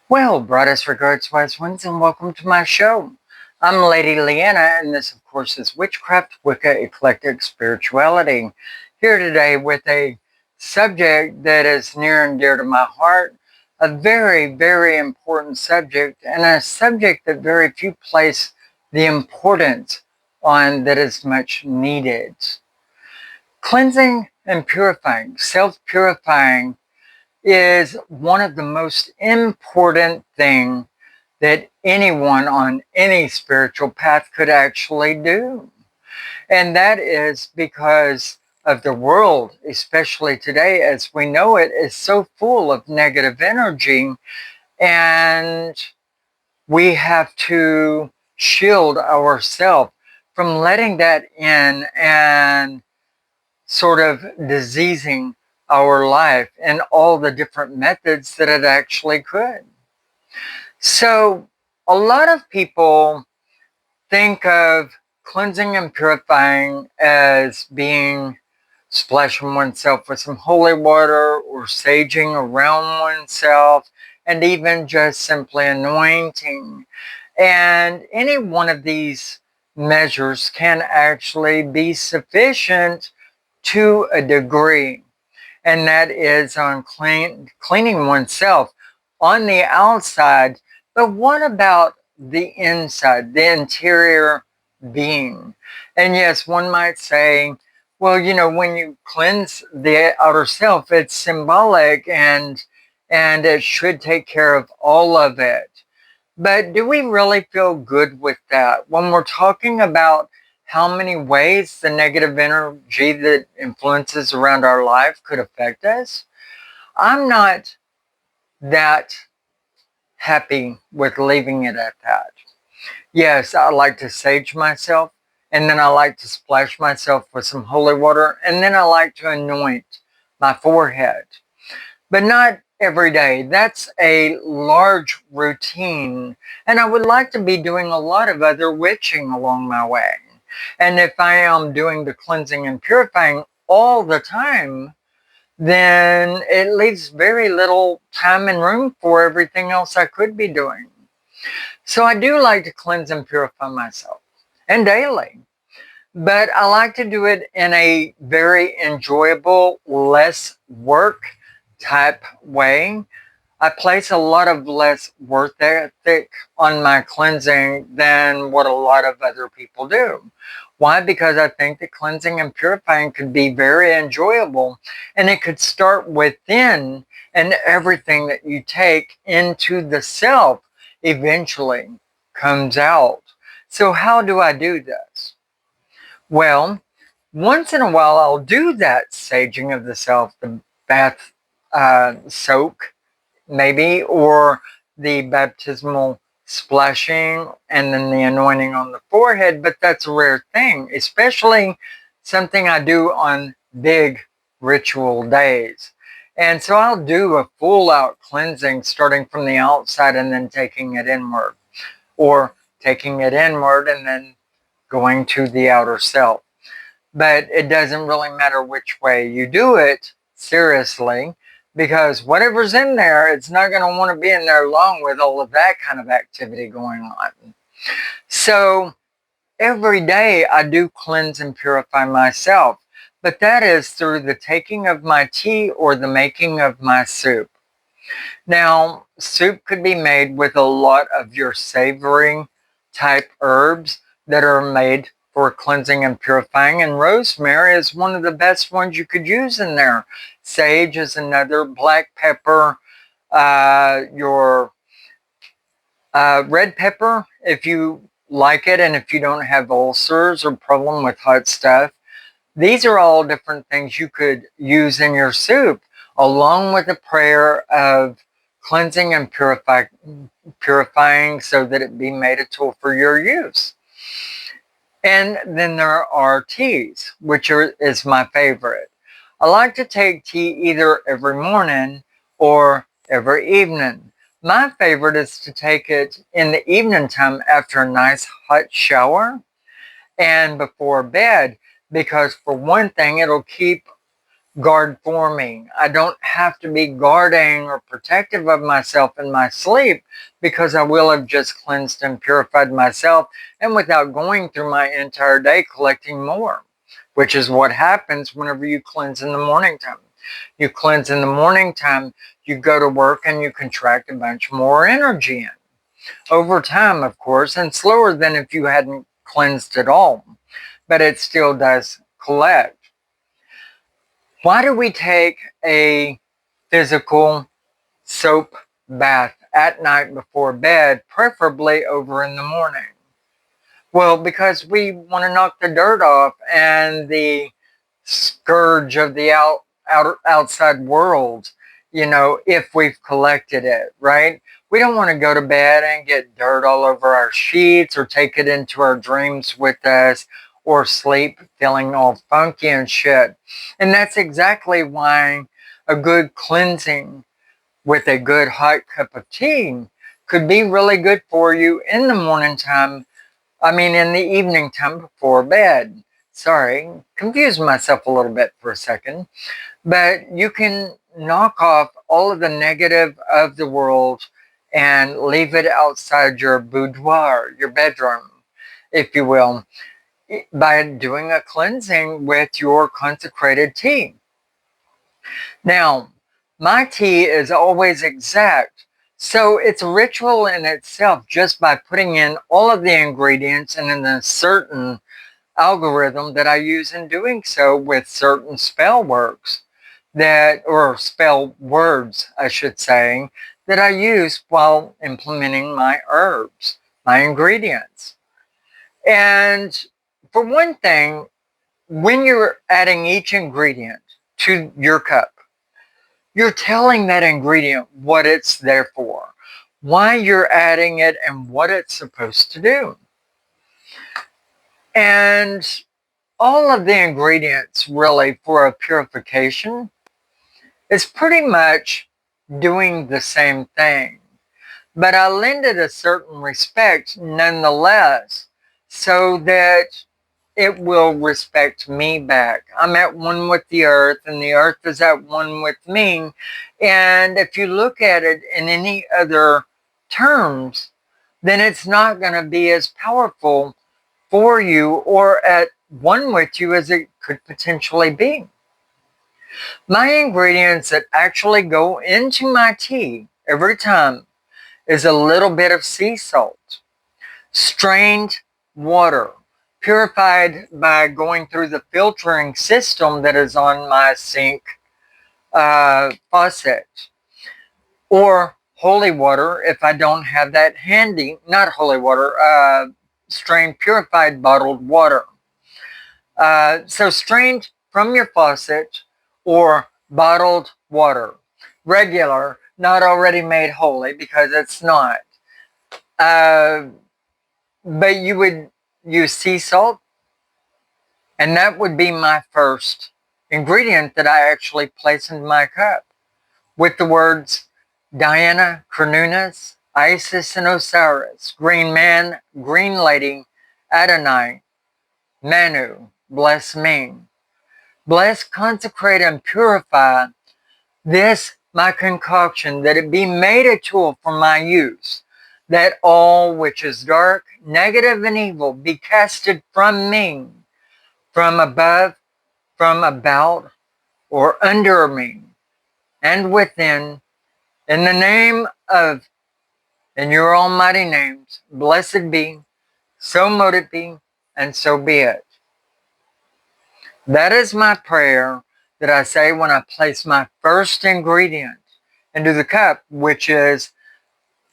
Well, brightest regards, wise ones, and welcome to my show. I'm Lady Leeanna, and this, of course, is Witchcraft, Wicca, Eclectic Spirituality. Here today with a subject that is near and dear to my heart, a very, very important subject, and a subject that very few place the importance on that is much needed. Cleansing and purifying, self-purifying, is one of the most important things that anyone on any spiritual path could actually do. And that is because of the world, especially today as we know it, is so full of negative energy, and we have to shield ourselves from letting that in and sort of diseasing our life and all the different methods that it actually could. So, a lot of people think of cleansing and purifying as being splashing oneself with some holy water or saging around oneself and even just simply anointing. And any one of these measures can actually be sufficient to a degree, and that is on cleaning oneself on the outside. But what about the inside, the interior being? And yes, one might say, well, when you cleanse the outer self, it's symbolic and it should take care of all of it. But do we really feel good with that? When we're talking about how many ways the negative energy that influences around our life could affect us, I'm not that happy with leaving it at that. Yes, I like to sage myself, and then I like to splash myself with some holy water, and then I like to anoint my forehead. But not every day. That's a large routine, and I would like to be doing a lot of other witching along my way. And if I am doing the cleansing and purifying all the time, then it leaves very little time and room for everything else I could be doing. So I do like to cleanse and purify myself, and daily. But I like to do it in a very enjoyable, less work type way. I place a lot of less work ethic on my cleansing than what a lot of other people do. Why? Because I think that cleansing and purifying could be very enjoyable, and it could start within, and everything that you take into the self eventually comes out. So how do I do this? Well, once in a while I'll do that saging of the self, the bath soak maybe, or the baptismal splashing and then the anointing on the forehead, but that's a rare thing, especially something I do on big ritual days. And so I'll do a full out cleansing starting from the outside and then taking it inward, or taking it inward and then going to the outer self. But it doesn't really matter which way you do it, seriously, because whatever's in there, it's not going to want to be in there long with all of that kind of activity going on. So every day I do cleanse and purify myself, but that is through the taking of my tea or the making of my soup. Now, soup could be made with a lot of your savory type herbs that are made for cleansing and purifying, and rosemary is one of the best ones you could use in there. Sage is another, black pepper, your red pepper, if you like it, and if you don't have ulcers or problem with hot stuff. These are all different things you could use in your soup, along with a prayer of cleansing and purifying so that it be made a tool for your use. And then there are teas, which is my favorite. I like to take tea either every morning or every evening. My favorite is to take it in the evening time after a nice hot shower and before bed, because for one thing, it'll keep guard for me. I don't have to be guarding or protective of myself in my sleep, because I will have just cleansed and purified myself, and without going through my entire day collecting more, which is what happens whenever you cleanse in the morning time. You cleanse in the morning time, you go to work and you contract a bunch more energy in. Over time, of course, and slower than if you hadn't cleansed at all, but it still does collect. Why do we take a physical soap bath at night before bed, preferably over in the morning? Well, because we want to knock the dirt off and the scourge of the outside world, if we've collected it, right? We don't want to go to bed and get dirt all over our sheets, or take it into our dreams with us, or sleep feeling all funky and shit. And that's exactly why a good cleansing with a good hot cup of tea could be really good for you in the morning time. In the evening time before bed. Sorry, confused myself a little bit for a second. But you can knock off all of the negative of the world and leave it outside your boudoir, your bedroom, if you will, by doing a cleansing with your consecrated tea. Now, my tea is always exact, so it's a ritual in itself just by putting in all of the ingredients and in a certain algorithm that I use in doing so, with certain spell works or spell words, I should say, that I use while implementing my herbs, my ingredients. And for one thing, when you're adding each ingredient to your cup, you're telling that ingredient what it's there for, why you're adding it, and what it's supposed to do. And all of the ingredients really for a purification is pretty much doing the same thing. But I lend it a certain respect nonetheless, so that it will respect me back. I'm at one with the earth, and the earth is at one with me. And if you look at it in any other terms, then it's not going to be as powerful for you or at one with you as it could potentially be. My ingredients that actually go into my tea every time is a little bit of sea salt, strained water, purified by going through the filtering system that is on my sink faucet, or holy water if I don't have that handy. Not holy water, strained, purified, bottled water. So strained from your faucet, or bottled water. Regular, not already made holy, because it's not. But you would use sea salt, and that would be my first ingredient that I actually place in my cup, with the words Diana, Cernunnos, Isis, and Osiris, Green Man, Green Lady, Adonai, Manu, bless me. Bless, consecrate, and purify this my concoction, that it be made a tool for my use, that all which is dark, negative, and evil be casted from me, from above, from about, or under me, and within, in the name of, in your almighty names, blessed be, so mote it be, and so be it. That is my prayer that I say when I place my first ingredient into the cup, which is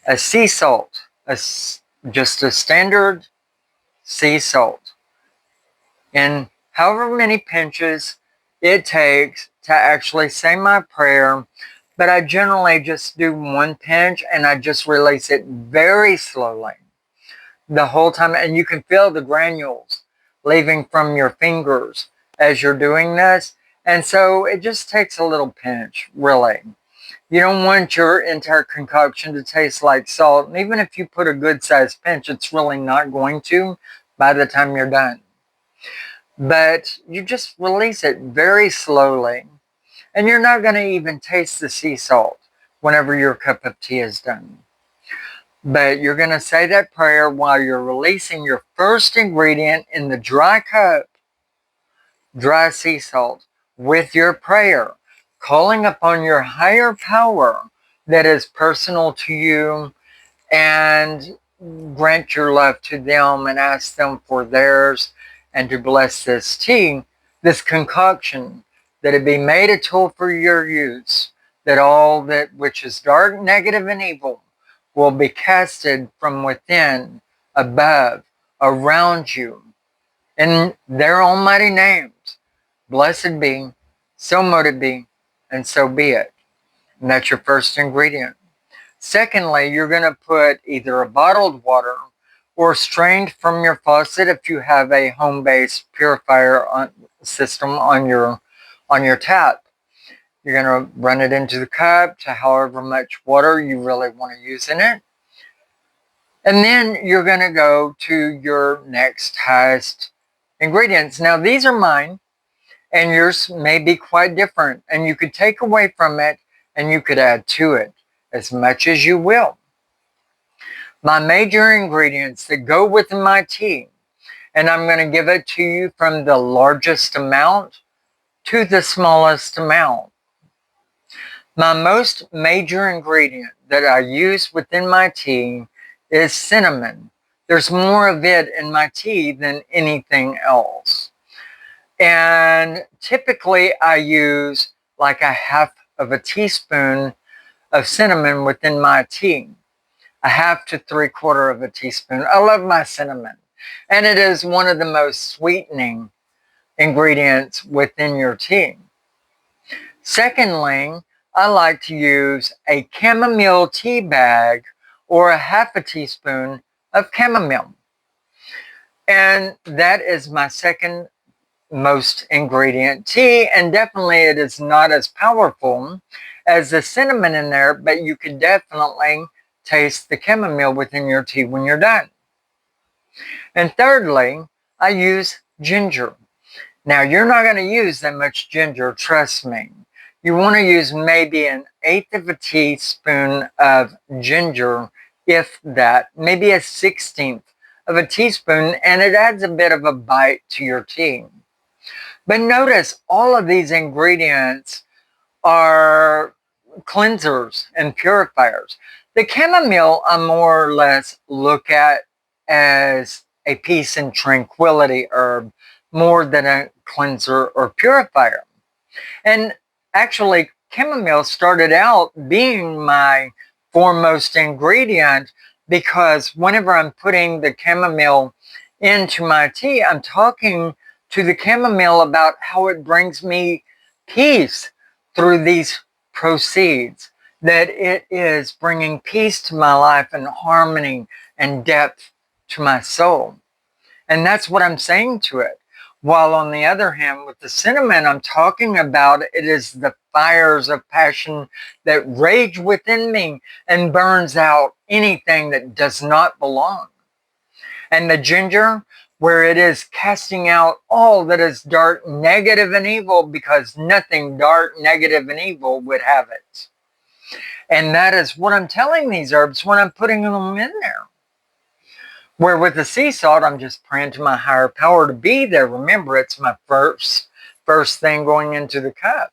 a sea salt, just a standard sea salt. And however many pinches it takes to actually say my prayer, but I generally just do one pinch and I just release it very slowly the whole time. And you can feel the granules leaving from your fingers as you're doing this. And so it just takes a little pinch, really. You don't want your entire concoction to taste like salt. And even if you put a good sized pinch, it's really not going to by the time you're done. But you just release it very slowly. And you're not going to even taste the sea salt whenever your cup of tea is done. But you're going to say that prayer while you're releasing your first ingredient in the dry cup, dry sea salt, with your prayer, calling upon your higher power that is personal to you, and grant your love to them and ask them for theirs, and to bless this tea, this concoction, that it be made a tool for your use, that all that which is dark, negative, and evil will be casted from within, above, around you, in their almighty names. Blessed be, so mote it be, and so be it. And that's your first ingredient. Secondly, you're going to put either a bottled water or strained from your faucet if you have a home-based purifier system on your tap. You're going to run it into the cup to however much water you really want to use in it. And then you're going to go to your next highest ingredients. Now, these are mine, and yours may be quite different. And you could take away from it, and you could add to it as much as you will. My major ingredients that go with my tea, and I'm going to give it to you from the largest amount to the smallest amount. My most major ingredient that I use within my tea is cinnamon. There's more of it in my tea than anything else. And typically I use like a half of a teaspoon of cinnamon within my tea. A half to 3/4 of a teaspoon. I love my cinnamon. And it is one of the most sweetening ingredients within your tea. Secondly, I like to use a chamomile tea bag or a half a teaspoon of chamomile. And that is my second most ingredient tea, and definitely it is not as powerful as the cinnamon in there, but you could definitely taste the chamomile within your tea when you're done. And thirdly, I use ginger. Now, you're not going to use that much ginger, trust me. You want to use maybe 1/8 of a teaspoon of ginger, if that, maybe a 1/16 of a teaspoon, and it adds a bit of a bite to your tea. But notice all of these ingredients are cleansers and purifiers. The chamomile I more or less look at as a peace and tranquility herb more than a cleanser or purifier. And actually, chamomile started out being my foremost ingredient because whenever I'm putting the chamomile into my tea, I'm talking to the chamomile about how it brings me peace through these proceeds, that it is bringing peace to my life and harmony and depth to my soul. And that's what I'm saying to it. While on the other hand, with the cinnamon, I'm talking about it is the fires of passion that rage within me and burns out anything that does not belong. And the ginger, where it is casting out all that is dark, negative, and evil, because nothing dark, negative, and evil would have it. And that is what I'm telling these herbs when I'm putting them in there. Where with the sea salt, I'm just praying to my higher power to be there. Remember, it's my first thing going into the cup.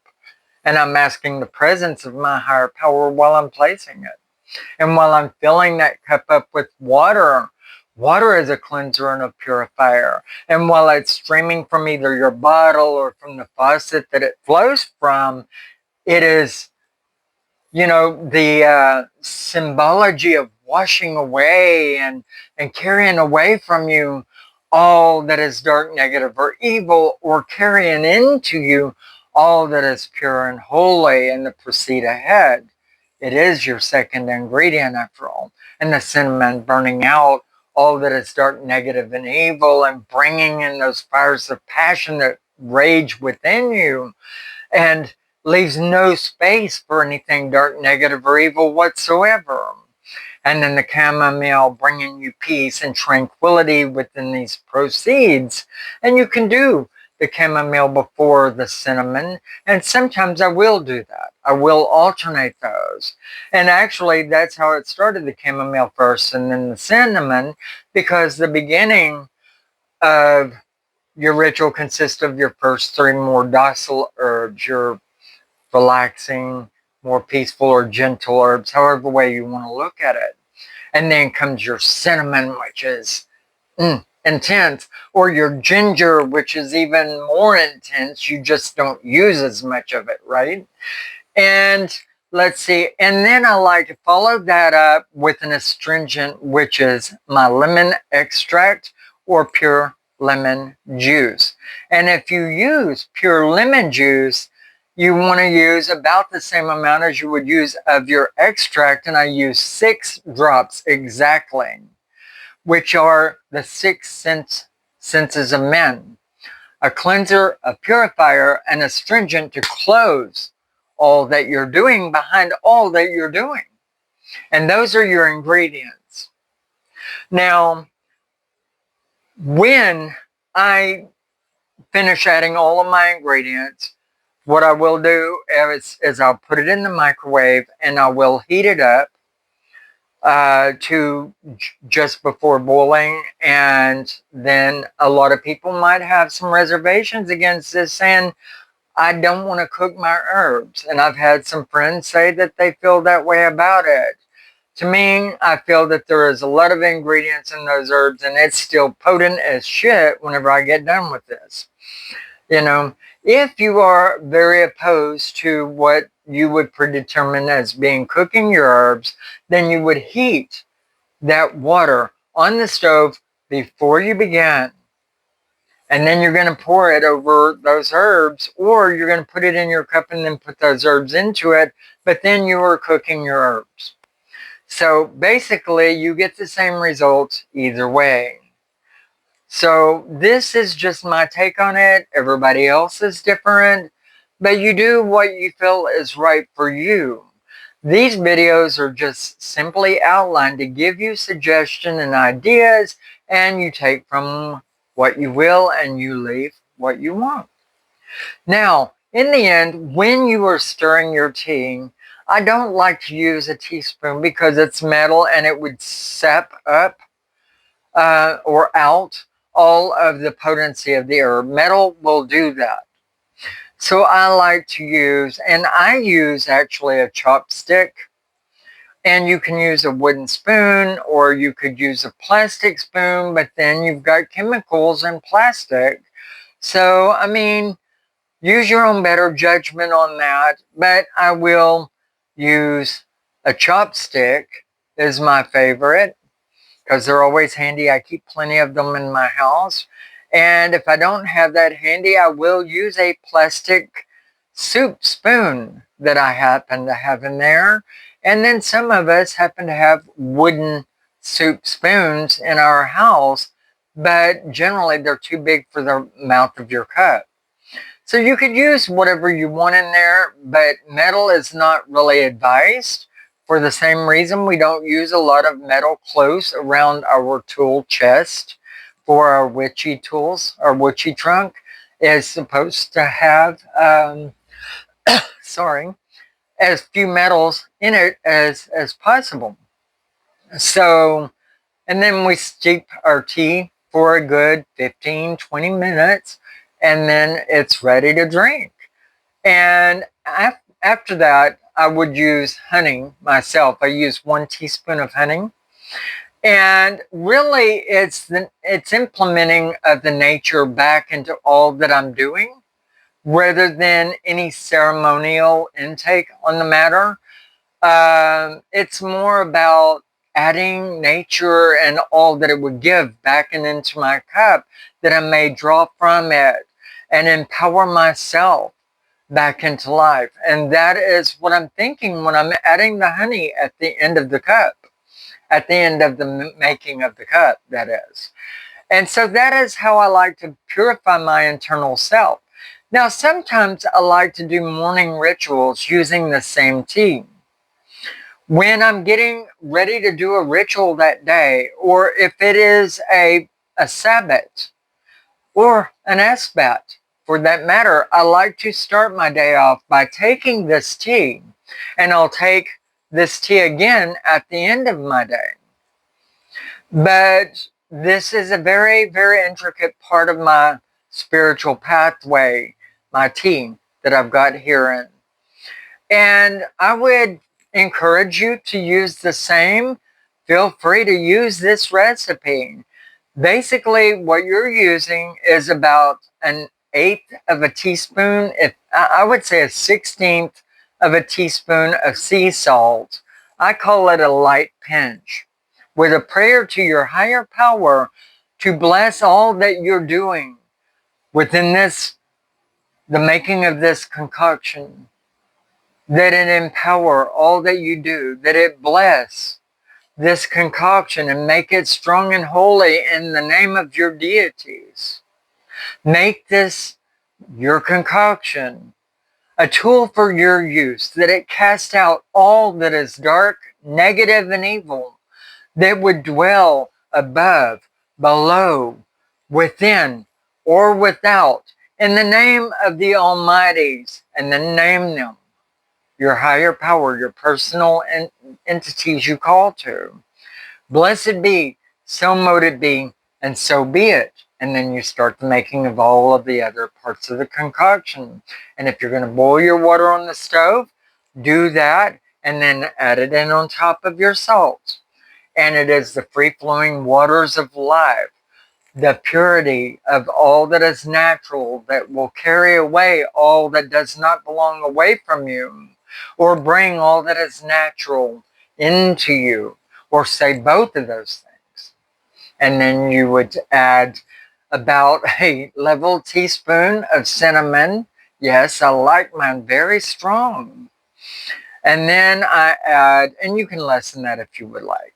And I'm asking the presence of my higher power while I'm placing it. And while I'm filling that cup up with water, water is a cleanser and a purifier. And while it's streaming from either your bottle or from the faucet that it flows from, it is, you know, the symbology of washing away and carrying away from you all that is dark, negative, or evil, or carrying into you all that is pure and holy and the proceed ahead. It is your second ingredient after all. And the cinnamon burning out all that is dark, negative, and evil, and bringing in those fires of passion that rage within you and leaves no space for anything dark, negative, or evil whatsoever. And then the chamomile bringing you peace and tranquility within these proceeds. And you can do the chamomile before the cinnamon, and sometimes I will do that. I will alternate those. And actually, that's how it started, the chamomile first and then the cinnamon, because the beginning of your ritual consists of your first three more docile herbs, your relaxing, more peaceful or gentle herbs, however way you want to look at it. And then comes your cinnamon, which is intense, or your ginger, which is even more intense. You just don't use as much of it, right? And let's see, and then I like to follow that up with an astringent, which is my lemon extract or pure lemon juice. And if you use pure lemon juice, you want to use about the same amount as you would use of your extract, and I use 6 drops exactly, which are the 6 senses of men: a cleanser, a purifier, and astringent to close all that you're doing behind all that you're doing. And those are your ingredients. Now, when I finish adding all of my ingredients, what I will do is I'll put it in the microwave and I will heat it up to just before boiling. And then a lot of people might have some reservations against this, saying, I don't want to cook my herbs. And I've had some friends say that they feel that way about it. To me, I feel that there is a lot of ingredients in those herbs, and it's still potent as shit whenever I get done with this. You know, if you are very opposed to what you would predetermine as being cooking your herbs, then you would heat that water on the stove before you begin. And then you're going to pour it over those herbs, or you're going to put it in your cup and then put those herbs into it, but then you are cooking your herbs. So basically, you get the same results either way. So this is just my take on it. Everybody else is different, but you do what you feel is right for you. These videos are just simply outlined to give you suggestions and ideas, and you take from what you will and you leave what you want. Now, in the end, when you are stirring your tea, I don't like to use a teaspoon because it's metal and it would sap up or out all of the potency of the herb. Metal will do that. So I like to use, and I use actually a chopstick, and you can use a wooden spoon or you could use a plastic spoon, but then you've got chemicals in plastic. So, I mean, use your own better judgment on that, but I will use a chopstick is my favorite because they're always handy. I keep plenty of them in my house. And if I don't have that handy, I will use a plastic soup spoon that I happen to have in there. And then some of us happen to have wooden soup spoons in our house, but generally they're too big for the mouth of your cup. So you could use whatever you want in there, but metal is not really advised. For the same reason, we don't use a lot of metal close around our tool chest for our witchy tools. Our witchy trunk is supposed to have, as few metals in it as possible. So, and then we steep our tea for a good 15, 20 minutes, and then it's ready to drink. And after that, I would use honey myself. I use 1 teaspoon of honey. And really, it's implementing of the nature back into all that I'm doing, rather than any ceremonial intake on the matter. It's more about adding nature and all that it would give back into my cup, that I may draw from it and empower myself back into life. And that is what I'm thinking when I'm adding the honey at the end of the cup, at the end of the making of the cup, that is. And so that is how I like to purify my internal self. Now, sometimes I like to do morning rituals using the same tea. When I'm getting ready to do a ritual that day, or if it is a Sabbath or an Esbat, for that matter, I like to start my day off by taking this tea, and I'll take this tea again at the end of my day. But this is a very, very intricate part of my spiritual pathway, my tea that I've got herein. And I would encourage you to use the same. Feel free to use this recipe. Basically, what you're using is about an eighth of a teaspoon, if I would say a 16th of a teaspoon of sea salt. I call it a light pinch, with a prayer to your higher power to bless all that you're doing within this, the making of this concoction, that it empower all that you do, that it bless this concoction and make it strong and holy in the name of your deities. Make this, your concoction, a tool for your use, that it cast out all that is dark, negative, and evil, that would dwell above, below, within, or without, in the name of the Almighties, and then name them, your higher power, your personal entities you call to. Blessed be, so mote it be, and so be it. And then you start the making of all of the other parts of the concoction. And if you're going to boil your water on the stove, do that, and then add it in on top of your salt. And it is the free-flowing waters of life, the purity of all that is natural, that will carry away all that does not belong away from you, or bring all that is natural into you, or say both of those things. And then you would add about a level teaspoon of cinnamon. Yes, I like mine very strong. And then I add, and you can lessen that if you would like.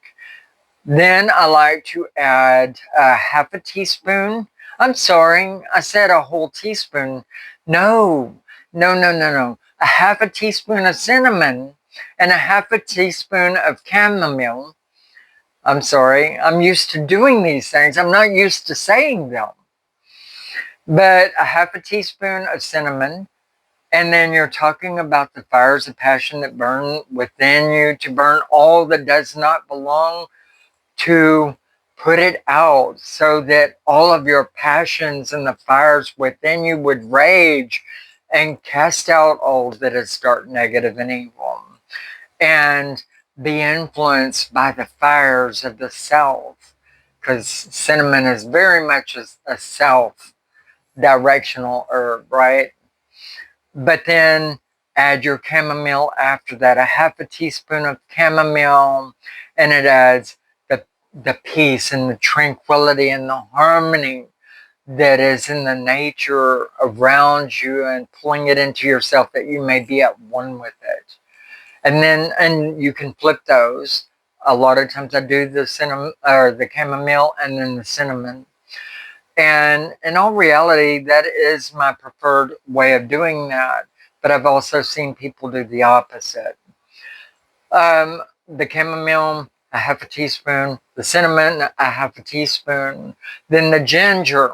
Then I like to add half a teaspoon. I'm sorry, I said a whole teaspoon. No. A half a teaspoon of cinnamon and a half a teaspoon of chamomile. I'm sorry, I'm used to doing these things. I'm not used to saying them. But a half a teaspoon of cinnamon, and then you're talking about the fires of passion that burn within you, to burn all that does not belong, to put it out, so that all of your passions and the fires within you would rage and cast out all that is dark, negative, and evil, and be influenced by the fires of the self, because cinnamon is very much a self-directional herb, right? But then add your chamomile after that, a half a teaspoon of chamomile, and it adds the peace and the tranquility and the harmony that is in the nature around you, and pulling it into yourself, that you may be at one with it. And you can flip those. A lot of times I do the cinnamon or the chamomile and then the cinnamon. And in all reality, that is my preferred way of doing that. But I've also seen people do the opposite. The chamomile, a half a teaspoon. The cinnamon, a half a teaspoon. Then the ginger,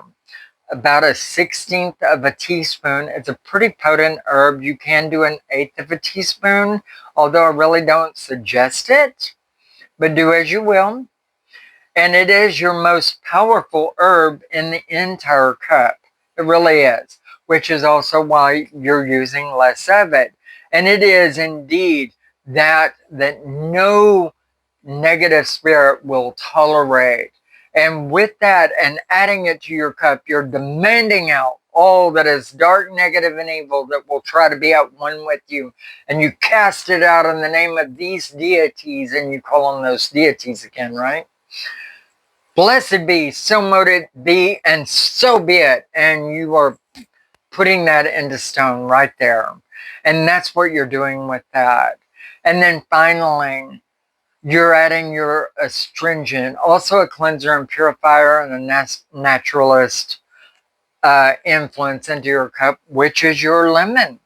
about a 16th of a teaspoon. It's a pretty potent herb. You can do an eighth of a teaspoon, although I really don't suggest it. But do as you will. And it is your most powerful herb in the entire cup. It really is. Which is also why you're using less of it. And it is indeed that no negative spirit will tolerate. And with that, and adding it to your cup, you're demanding out all that is dark, negative, and evil that will try to be at one with you. And you cast it out in the name of these deities, and you call on those deities again, right? Blessed be, so mote it be, and so be it. And you are putting that into stone right there. And that's what you're doing with that. And then finally, you're adding your astringent, also a cleanser and purifier, and a naturalist influence into your cup, which is your lemon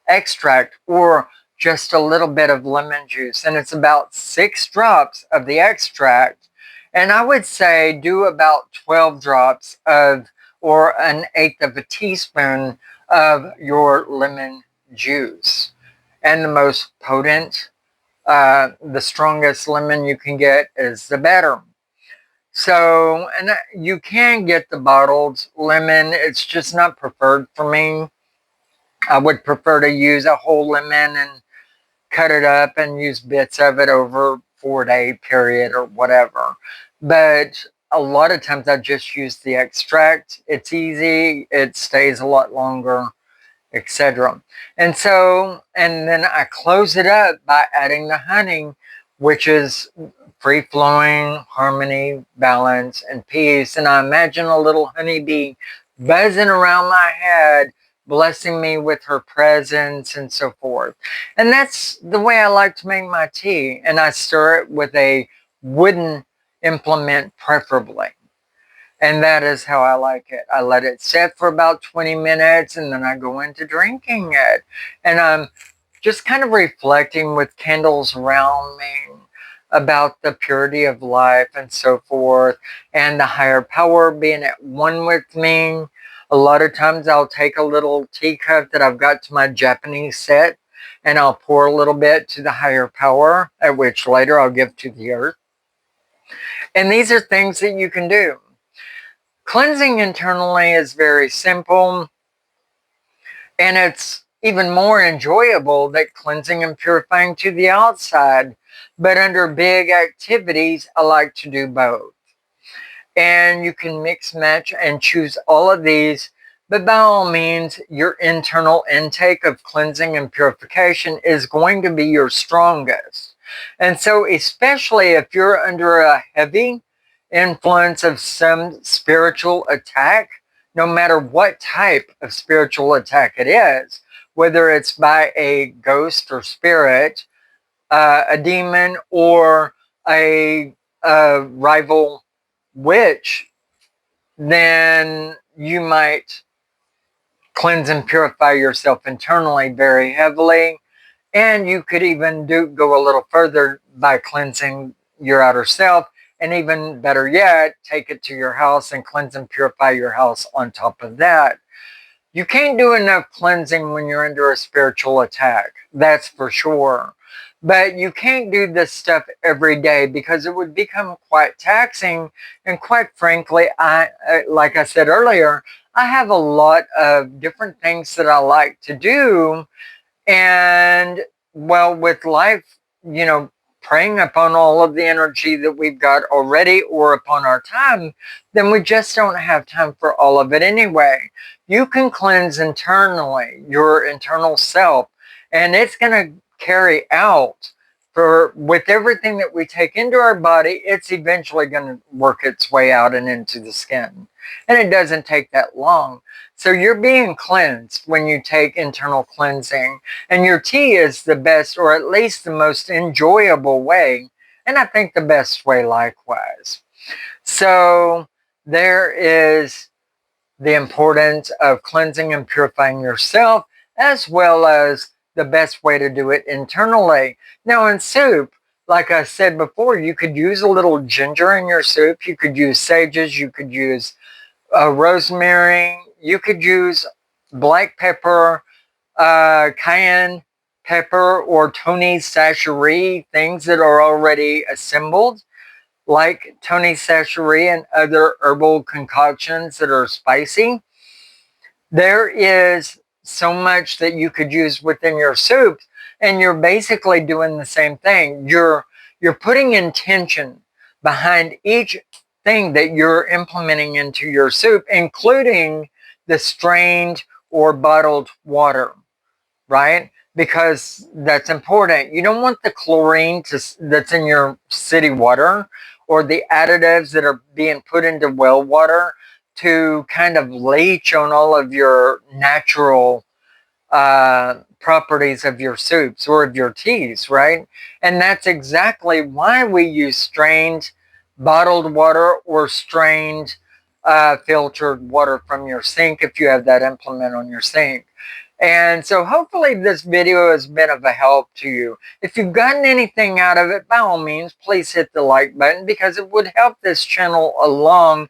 extract, or just a little bit of lemon juice. And it's about 6 drops of the extract. And I would say do about 12 drops of or 1/8 of a teaspoon of your lemon juice. And the most potent, the strongest lemon you can get is the better. So, and you can get the bottled lemon. It's just not preferred for me. I would prefer to use a whole lemon and cut it up and use bits of it over 4-day period or whatever. But a lot of times I just use the extract. It's easy. It stays a lot longer, etc. And so, and then I close it up by adding the honey, which is free-flowing, harmony, balance, and peace. And I imagine a little honeybee buzzing around my head, blessing me with her presence and so forth. And that's the way I like to make my tea. And I stir it with a wooden implement preferably. And that is how I like it. I let it sit for about 20 minutes and then I go into drinking it. And I'm just kind of reflecting with candles around me about the purity of life and so forth, and the higher power being at one with me. A lot of times I'll take a little teacup that I've got to my Japanese set and I'll pour a little bit to the higher power, at which later I'll give to the earth. And these are things that you can do. Cleansing internally is very simple, and it's even more enjoyable than cleansing and purifying to the outside. But under big activities, I like to do both. And you can mix, match, and choose all of these. But by all means, your internal intake of cleansing and purification is going to be your strongest. And so especially if you're under a heavy influence of some spiritual attack, no matter what type of spiritual attack it is, whether it's by a ghost or spirit, a demon, or a rival witch, then you might cleanse and purify yourself internally very heavily. And you could even go a little further by cleansing your outer self. And even better yet, take it to your house and cleanse and purify your house on top of that. You can't do enough cleansing when you're under a spiritual attack. That's for sure. But you can't do this stuff every day because it would become quite taxing. And quite frankly, like I said earlier, I have a lot of different things that I like to do. And well, with life, preying upon all of the energy that we've got already or upon our time, then we just don't have time for all of it anyway. You can cleanse internally, your internal self, and it's going to carry out with everything that we take into our body. It's eventually going to work its way out and into the skin. And it doesn't take that long. So you're being cleansed when you take internal cleansing. And your tea is the best, or at least the most enjoyable way. And I think the best way likewise. So there is the importance of cleansing and purifying yourself, as well as the best way to do it internally. Now in soup, like I said before, you could use a little ginger in your soup. You could use sages. You could use rosemary. You could use black pepper, cayenne pepper, or Tony's Sacherie, things that are already assembled, like Tony's Sacherie and other herbal concoctions that are spicy. There is so much that you could use within your soup, and you're basically doing the same thing. You're putting intention behind each thing that you're implementing into your soup, including the strained or bottled water, right? Because that's important. You don't want the chlorine that's in your city water, or the additives that are being put into well water, to kind of leach on all of your natural properties of your soups or of your teas, right? And that's exactly why we use strained bottled water or strained filtered water from your sink if you have that implement on your sink. And so hopefully this video has been of a help to you. If you've gotten anything out of it, by all means, please hit the like button, because it would help this channel along